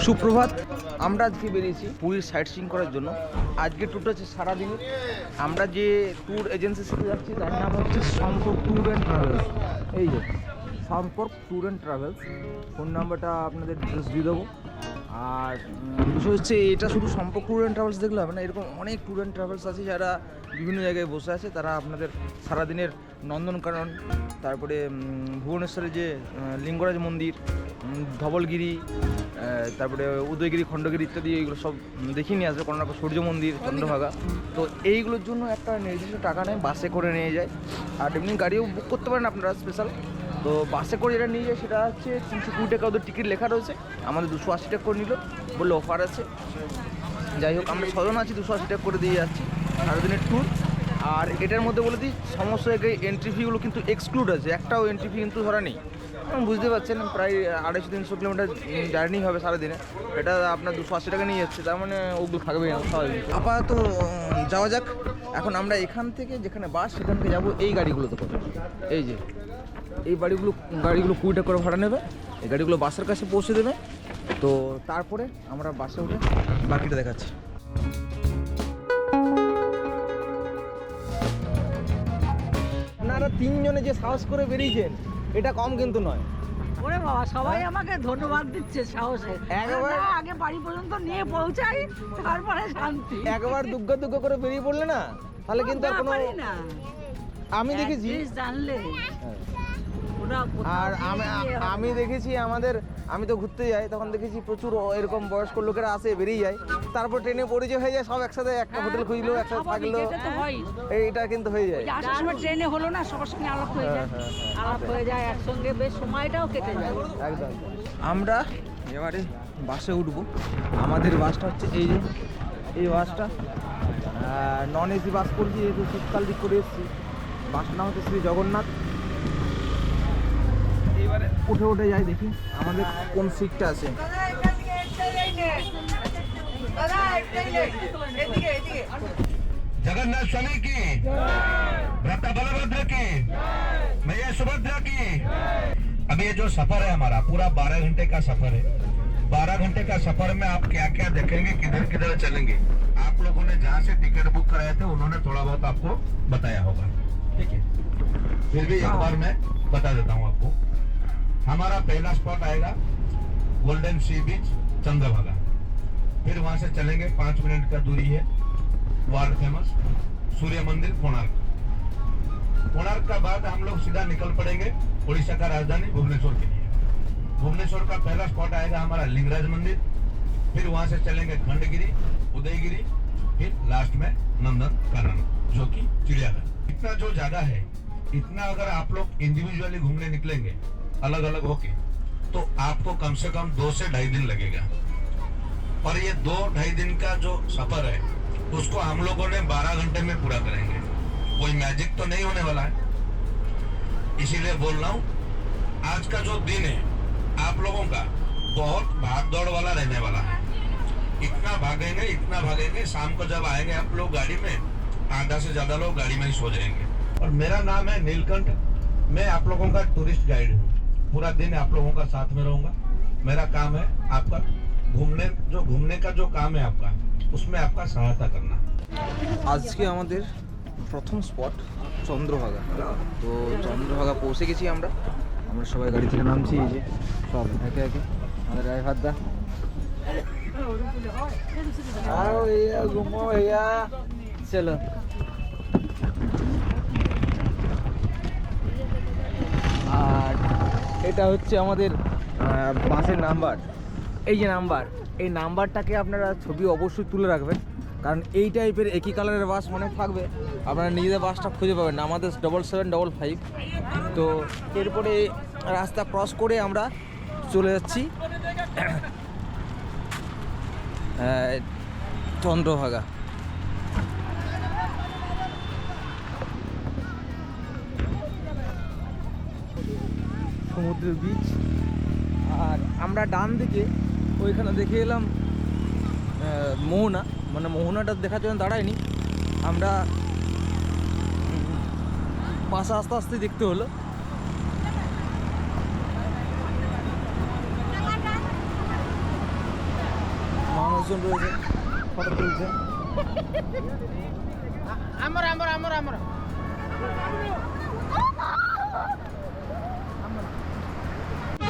সুপ্রভাত। আমরা আজকে বেরিয়েছি পুরীর সাইট সিইং করার জন্য। আজকে ট্যুরটা হচ্ছে সারাদিনের। আমরা যে ট্যুর এজেন্সির সাথে যাচ্ছি তার নাম হচ্ছে সম্পর্ক ট্যুর অ্যান্ড ট্রাভেলস। এই যে সম্পর্ক ট্যুর অ্যান্ড ট্রাভেলস, ফোন নাম্বারটা আপনাদের ডিটেলস দিয়ে দেবো। আর বিষয় হচ্ছে এটা শুধু সম্পর্ক ট্যুর অ্যান্ড ট্রাভেলস দেখলে হবে না, এরকম অনেক ট্যুর অ্যান্ড ট্রাভেলস আছে যারা বিভিন্ন জায়গায় বসে আছে। তারা আপনাদের সারাদিনের নন্দনকানন, তারপরে ভুবনেশ্বরে যে লিঙ্গরাজ মন্দির, ধবলগিরি, তারপরে উদয়গিরি, খণ্ডগিরি ইত্যাদি এইগুলো সব দেখিয়ে নিয়ে আসবে। কোনোরকম সূর্য মন্দির, চন্দ্রভাগা। তো এইগুলোর জন্য একটা নির্দিষ্ট টাকা নেয়, বাসে করে নিয়ে যায়। আর এমনি গাড়িও বুক করতে পারেন আপনারা স্পেশাল। তো বাসে করে যেটা নিয়ে যায় সেটা হচ্ছে 320 টাকা ওদের টিকিট লেখা রয়েছে। আমাদের 280 টাকা করে নিল, বললে অফার আছে। যাই হোক, আমরা 6 জন আছি, 280 টাকা করে দিয়ে যাচ্ছি সারাদিনের ট্যুর। আর এটার মধ্যে বলে দিই, সমস্ত জায়গায় এন্ট্রি ফিগুলো কিন্তু এক্সক্লুড আছে, একটাও এন্ট্রি ফি কিন্তু ধরা নেই। বুঝতে পারছেন, প্রায় 250-300 কিলোমিটার জার্নি হবে সারাদিনে, এটা আপনার 280 টাকা নিয়ে যাচ্ছে, তার মানে ওগুলো থাকবে না স্বাভাবিক। আপাতত যাওয়া যাক। এখন আমরা এখান থেকে যেখানে বাস সেখান থেকে যাবো এই গাড়িগুলোতে করে। এই যে এই গাড়িগুলো 20 টাকা করে ভাড়া নেবে। এই গাড়িগুলো বাসের কাছে পৌঁছে দেবে। তো তারপরে আমরা বাসে উঠে বাকিটা দেখাচ্ছি। আপনারা 3 জনে যে সাহস করে বেরিয়েছেন এটা কম কিন্তু নয়। ওরে বাবা, সবাই আমাকে ধন্যবাদ দিচ্ছে সাহসে। একবার আগে বাড়ি পর্যন্ত নিয়ে পৌঁছাই, তারপরে শান্তি। একবার দুগ্গা করে বেরিয়ে পড়লে না, তাহলে কিন্তু আর কোনো না। আমি দেখেছি জানলে আর আমি দেখেছি আমি তো ঘুরতে যাই, তখন দেখেছি প্রচুর এরকম বয়স্ক লোকেরা আসে, বেরিয়ে যায়, তারপর ট্রেনে পরিচয় হয়ে যায়, সব একসাথে একটা হোটেল খুঁজলো, একসাথে থাকলো। এইটা কিন্তু হয়ে যায়। আসার সময় ট্রেনে হলো না, সবার সঙ্গে আলাপ হয়ে যায়, আলাপ হয়ে যায় একসঙ্গে, বেশ সময়টাও কেটে যায়। একদম। আমরা এবারে বাসে উঠবো। আমাদের বাসটা হচ্ছে এই বাসটা নন এসি বাস করছি, যেহেতু শীতকাল দিক করে এসেছি। বাসটার নাম হচ্ছে শ্রী জগন্নাথ। এবারে উঠে যাই, দেখি আমাদের কোন সিটটা আছে। जगन्नाथ स्वामी की, भ्राता बलभद्र की, मैया सुभद्रा की। अभी ये जो सफर है हमारा पूरा 12 घंटे का सफर है। 12 घंटे का सफर में आप क्या क्या देखेंगे, किधर किधर चलेंगे, आप लोगों ने जहाँ से टिकट बुक कराए थे उन्होंने थोड़ा बहुत आपको बताया होगा, ठीक है। फिर भी एक बार मैं बता देता हूँ आपको। हमारा पहला स्पॉट आएगा गोल्डन सी बीच, चंद्रभागा। फिर वहां से चलेंगे 5 मिनट का दूरी है वर्ल्ड फेमस सूर्य मंदिर कोणार्क। कोणार्क का बाद हम लोग सीधा निकल पड़ेंगे उड़ीसा का राजधानी भुवनेश्वर के लिए। भुवनेश्वर का पहला स्पॉट आएगा हमारा लिंगराज मंदिर। फिर वहां से चलेंगे खंडगिरी, उदयगिरी, फिर लास्ट में नंदन कानन जो कि चिड़ियाघर। इतना जो जगह है, इतना अगर आप लोग इंडिविजुअली घूमने निकलेंगे अलग अलग होके, तो आपको कम से कम 2 से 2.5 दिन लगेगा। और ये 2-2.5 दिन का जो सफर है उसको हम लोगों ने 12 घंटे में पूरा करेंगे। कोई मैजिक तो नहीं होने वाला है, इसीलिए बोल रहा हूँ आज का जो दिन है आप लोगों का बहुत भाग दौड़ वाला रहने वाला है। इतना भागेंगे, शाम को जब आएंगे आप लोग गाड़ी में, आधा से ज्यादा लोग गाड़ी में ही सो जाएंगे। और मेरा नाम है नीलकंठ, मैं आप लोगों का टूरिस्ट गाइड हूँ। पूरा दिन आप लोगों का साथ में रहूंगा। मेरा काम है आपका घूमने का जो काम है आपका, उसमें आपका सहायता करना। আজকে আমাদের প্রথম স্পট চন্দ্রভাগা। তো চন্দ্রভাগা পৌঁছে গেছি আমরা সবাই গাড়ি থেকে নামছি। এই যে সব একে একে আমাদের ড্রাইভার দা, চলো। আর এটা হচ্ছে আমাদের বাসের নাম্বার। এই যে নাম্বার, এই নাম্বারটাকে আপনারা ছবি অবশ্যই তুলে রাখবেন, কারণ এই টাইপের একই কালারের বাস অনেক থাকবে, আপনারা নিজেদের বাসটা খুঁজে পাবেন না। আমাদের 7755। তো এরপরে রাস্তা ক্রস করে আমরা চলে যাচ্ছি চন্দ্রভাগা। সমুদ্রের বিচ। আর আমরা ডান দিকে ওইখানে দেখে এলাম মোহনা, মানে মোহনাটা দেখার জন্য দাঁড়ায়নি, আমরা পাশে আস্তে আস্তে দেখতে হলো। মানুষজন রয়েছে, ফটো তুলছে।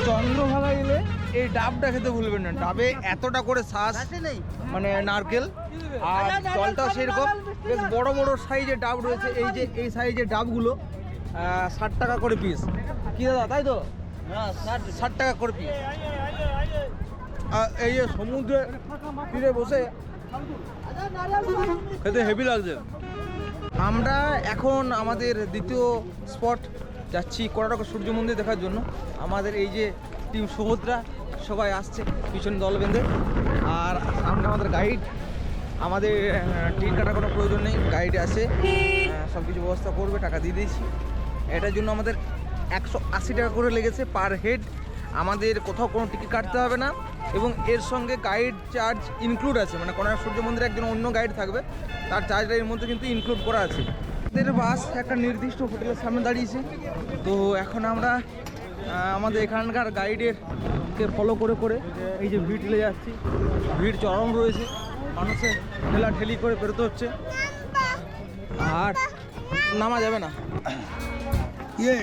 চন্দ্রভাগা এলে এই ডাবটা খেতে ভুলবেন না। ডাবে এতটা করে শ্বাস, মানে নারকেল, আর জলটাও সেরকম। বেশ বড় বড় সাইজের ডাব রয়েছে। এই সাইজের ডাবগুলো 60 টাকা করে পিস। কি দাদা, তাই তো? 60 টাকা করে পিস। এই যে সমুদ্রের তীরে বসে খেতে হেভি লাগছে। আমরা এখন আমাদের দ্বিতীয় স্পট যাচ্ছি কোনারক সূর্য মন্দির দেখার জন্য। আমাদের এই যে টিম সুভদ্রা সবাই আসছে পিছনে দল বেঁধে, আর সামনে আমাদের গাইড। আমাদের টিকিট কাটার কোনো প্রয়োজন নেই, গাইড আছে, সব কিছু ব্যবস্থা করবে, টাকা দিয়ে দিয়েছি। এটার জন্য আমাদের 180 টাকা করে লেগেছে পার হেড। আমাদের কোথাও কোনো টিকিট কাটতে হবে না, এবং এর সঙ্গে গাইড চার্জ ইনক্লুড আছে। মানে কোনারক সূর্য মন্দিরে একজন অন্য গাইড থাকবে, তার চার্জটা এর মধ্যে কিন্তু ইনক্লুড করা আছে। আমাদের বাস একটা নির্দিষ্ট হোটেলের সামনে দাঁড়িয়েছে। তো এখন আমরা আমাদের এখানকার গাইডেরকে ফলো করে করে এই যে ভিড় ঠেলে যাচ্ছি। ভিড় চরম রয়েছে, মানুষের ঠেলাঠেলি করে বেরোতে হচ্ছে, আর নামা যাবে না। ये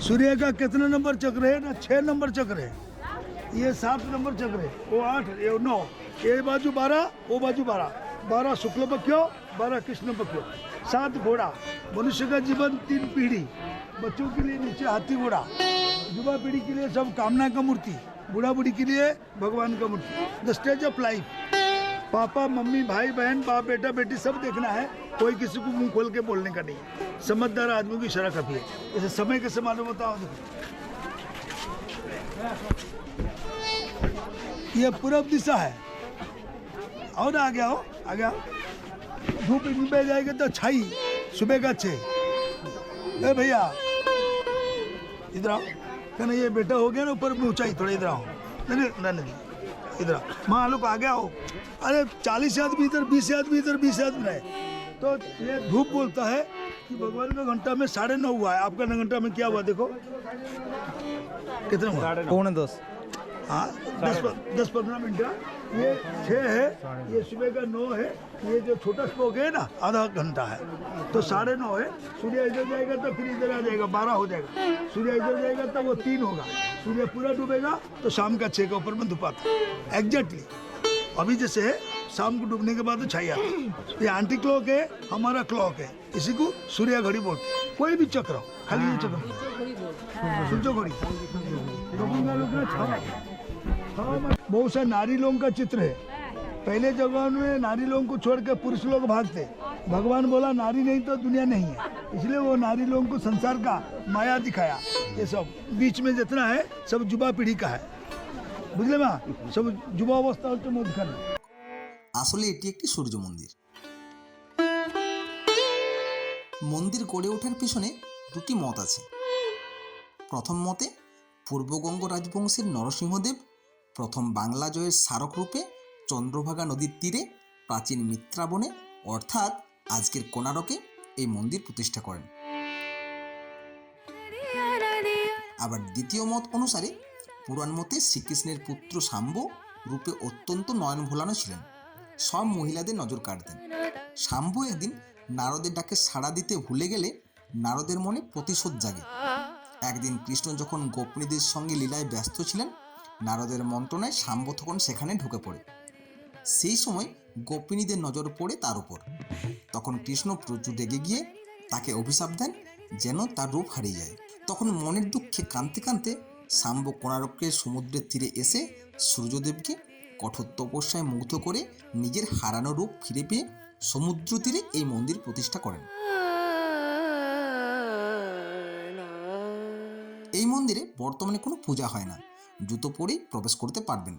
सूर्य का कितना नंबर चक्र है ना? 6 नंबर चक्र है। ये 7 नंबर चक्र है, वो 8, ये 9, ये बाजू 12, वो बाजू 12, 12 शुक्ल पक्ष, 12 कृष्ण पक्ष, 7 घोड़ा। मनुष्य का जीवन 3 पीढ़ी, बच्चों के लिए नीचे हाथी घोड़ा, युवा पीढ़ी के लिए सब कामना का मूर्ति, बूढ़ा बूढ़ी के लिए भगवान का मूर्ति। द स्टेज ऑफ लाइफ, पापा मम्मी भाई बहन बाप बेटा बेटी सब देखना है, कोई किसी को मुंह खोल के बोलने का नहीं है। समझदार आदमी की शरह काफी है। जैसे समय कैसे मालूम होता हो, देखो ये पूरब दिशा है। और आ गया हो, आ गया। धूप इन पे जाएगा तो छाई, सुबह का 6। ए भैया इधर आओ, कहना ये बेटा हो गया ना ऊपर ऊंचाई, थोड़ा इधर आओ। नहीं नहीं इधर माँ लोग आ गया हो। अरे 40 आदमी इधर, 20 आदमी इधर, 20 आदमी रहे। तो ये धूप बोलता है कि भगवान का घंटा में 9:30 हुआ है, आपका घंटा में क्या हुआ देखो कितना हुआ? 9:10। हाँ 10-15 मिनट। ये 6 है, ये सुबह का 9 है, ये जो छोटा स्पोक है ना आधा घंटा है, तो 9:30 है। सूर्य इधर जाएगा तो फिर इधर आ जाएगा, 12 हो जाएगा। सूर्य इधर जाएगा तो वो 3 होगा। सूर्य पूरा डूबेगा तो शाम का 6 के ऊपर में धूप आता है एग्जैक्टली। अभी जैसे है शाम को डूबने के बाद तो छाई आती है। ये एंटी क्लॉक है, हमारा क्लॉक है, इसी को सूर्य घड़ी बोलते हैं। कोई भी चक्र हो, खाली ये चक्र सूर्य घड़ी। बहुत सारे नारी लोगों का चित्र है। पहले जमाने में नारी लोगों को छोड़ के पुरुष लोग भागते। भगवान बोला नारी नहीं तो दुनिया नहीं है, इसलिए वो नारी लोगों को संसार का माया दिखाया। ये सब बीच में जितना है सब युवा पीढ़ी का है, বুঝলে মা? সব যুব অবস্থা হচ্ছে মধ্যখানে। আসলে এটি একটি সূর্য মন্দির। মন্দির গড়ে ওঠার পিছনে দুটি মত আছে। প্রথম মতে পূর্বগঙ্গ রাজবংশের নরসিংহদেব প্রথম বাংলা জয়ের স্মারক রূপে চন্দ্রভাগা নদীর তীরে প্রাচীন মিত্রাবনে অর্থাৎ আজকের কোনারকে এই মন্দির প্রতিষ্ঠা করেন। আবার দ্বিতীয় মত অনুসারে পুরাণ মতে শ্রীকৃষ্ণের পুত্র শাম্ব রূপে অত্যন্ত নয়ন ভোলানো ছিলেন, সব মহিলাদের নজর কাটতেন। শাম্ব একদিন নারদের ডাকে সাড়া দিতে ভুলে গেলে নারদের মনে প্রতিশোধ জাগে। একদিন কৃষ্ণ যখন গোপিনীদের সঙ্গে লীলায় ব্যস্ত ছিলেন, নারদের মন্ত্রণায় শাম্ব তখন সেখানে ঢুকে পড়ে। সেই সময় গোপিনীদের নজর পড়ে তার উপর। তখন কৃষ্ণ প্রচুর রেগে গিয়ে তাকে অভিশাপ দেন যেন তার রূপ হারিয়ে যায়। তখন মনের দুঃখে কাঁদতে কাঁদতে শাম্ব কোনারকের সমুদ্রের তীরে এসে সূর্যদেবকে কঠোর তপস্যায় মুগ্ধ করে নিজের হারানো রূপ ফিরে পেয়ে সমুদ্র তীরে এই মন্দির প্রতিষ্ঠা করেন। এই মন্দিরে বর্তমানে কোনো পূজা হয় না, জুতো পরেই প্রবেশ করতে পারবেন।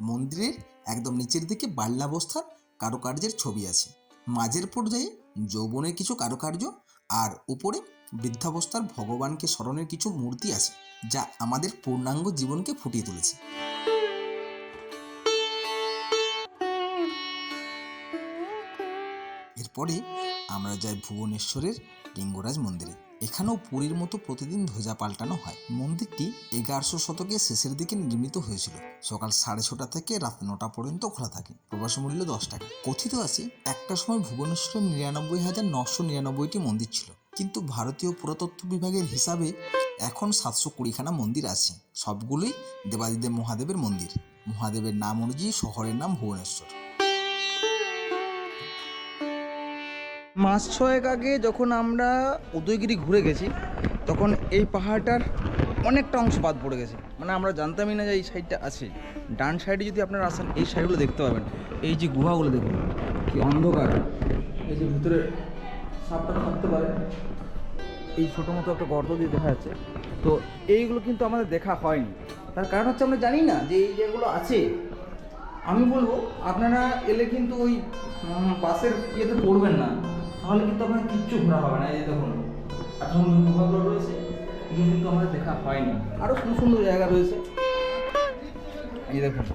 মন্দিরের একদম নিচের দিকে বাল্যাবস্থার কারুকার্যের ছবি আছে, মাঝের পর্যায়ে যৌবনের কিছু কারুকার্য, আর উপরে বৃদ্ধাবস্থার ভগবানকে স্মরণের কিছু মূর্তি আছে, যা আমাদের পূর্ণাঙ্গ জীবনকে ফুটিয়ে তুলেছে। এরপরে আমরা যাই ভুবনেশ্বরের লিঙ্গরাজ মন্দিরে। এখানেও পুরীর মতো প্রতিদিন ধ্বজা পাল্টানো হয়। মন্দিরটি 11শো শতকের শেষের দিকে নির্মিত হয়েছিল। সকাল 6:30 থেকে রাত 9টা পর্যন্ত খোলা থাকে। প্রবেশ মূল্য 10 টাকা। কথিত আছে একটা সময় ভুবনেশ্বরে 99,999টি মন্দির ছিল, কিন্তু ভারতীয় পুরাতত্ত্ব বিভাগের হিসাবে এখন 720খানা মন্দির আছে। সবগুলোই দেবাদিদেব মহাদেবের মন্দির। মহাদেবের নাম অনুযায়ী শহরের নাম ভুবনেশ্বর। মাস 6 আগে যখন আমরা উদয়গিরি ঘুরে গেছি, তখন এই পাহাড়টার অনেকটা অংশ বাদ পড়ে গেছে। মানে আমরা জানতামই না যে এই সাইডটা আছে। ডান সাইডে যদি আপনারা আসেন, এই সাইডগুলো দেখতে পাবেন। এই যে গুহাগুলো দেখুন, কি অন্ধকার। এই যে ভিতরে সাপটা থাকতে পারে, এই ছোটো মতো একটা গর্ত দিয়ে দেখা যাচ্ছে। তো এইগুলো কিন্তু আমাদের দেখা হয়নি। তার কারণ হচ্ছে আমরা জানি না যে এই যেগুলো আছে। আমি বলবো আপনারা এলে কিন্তু ওই বাসের ইয়েতে পড়বেন না, তাহলে কিন্তু আপনার কিচ্ছু ঘোরা হবে না। এই যে দেখুন এত সুন্দর গুহাগুলো রয়েছে, এগুলো কিন্তু আমাদের দেখা হয়নি। আরও সুন্দর সুন্দর জায়গা রয়েছে, এই দেখুন।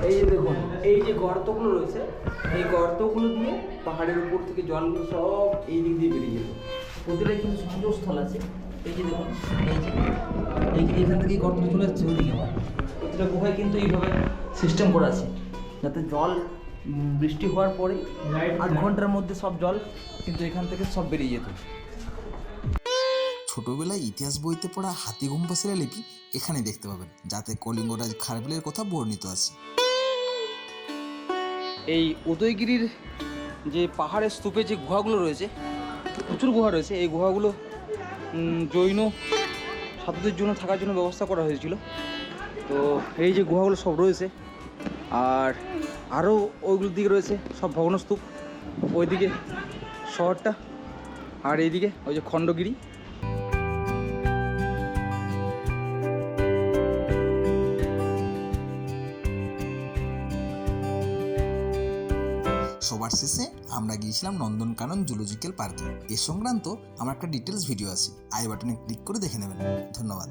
এই যে দেখুন, এই যে গর্তগুলো রয়েছে, এই গর্তগুলো দিয়ে পাহাড়ের উপর থেকে জলগুলো সব এই দিক দিয়ে বেরিয়ে যেত। প্রতিটাই কিন্তু সংযোগস্থল আছে। এই যে দেখুন, এই যে এইখান থেকে গর্ত চলে যাচ্ছে ওইদিকে। প্রতিটা গুহায় কিন্তু এইভাবে সিস্টেম করা আছে, যাতে জল বৃষ্টি হওয়ার পরে 8 ঘন্টার মধ্যে সব জল কিন্তু এখান থেকে সব বেরিয়ে যেত। ছোটবেলায় ইতিহাস বইতে পড়া হাতিগুম্ফা শিলালিপি এখানে দেখতে পাবেন, যাতে কলিঙ্গরাজ খারবেলের কথা বর্ণিত আছে। এই উদয়গিরির যে পাহাড়ের স্তূপে যে গুহাগুলো রয়েছে, প্রচুর গুহা রয়েছে। এই গুহাগুলো জৈন সাধুদের জন্য থাকার জন্য ব্যবস্থা করা হয়েছিল। তো এই যে গুহাগুলো সব রয়েছে, আর আরও ওইগুলোর দিকে রয়েছে সব ভগ্নস্তূপ। ওইদিকে শহরটা, আর এইদিকে ওই যে খণ্ডগিরি। সবার শেষে আমরা গিয়েছিলাম নন্দনকানন জুলজিক্যাল পার্কে। এ সংক্রান্ত আমার একটা ডিটেলস ভিডিও আছে, আই বাটনে ক্লিক করে দেখে নেবেন। ধন্যবাদ।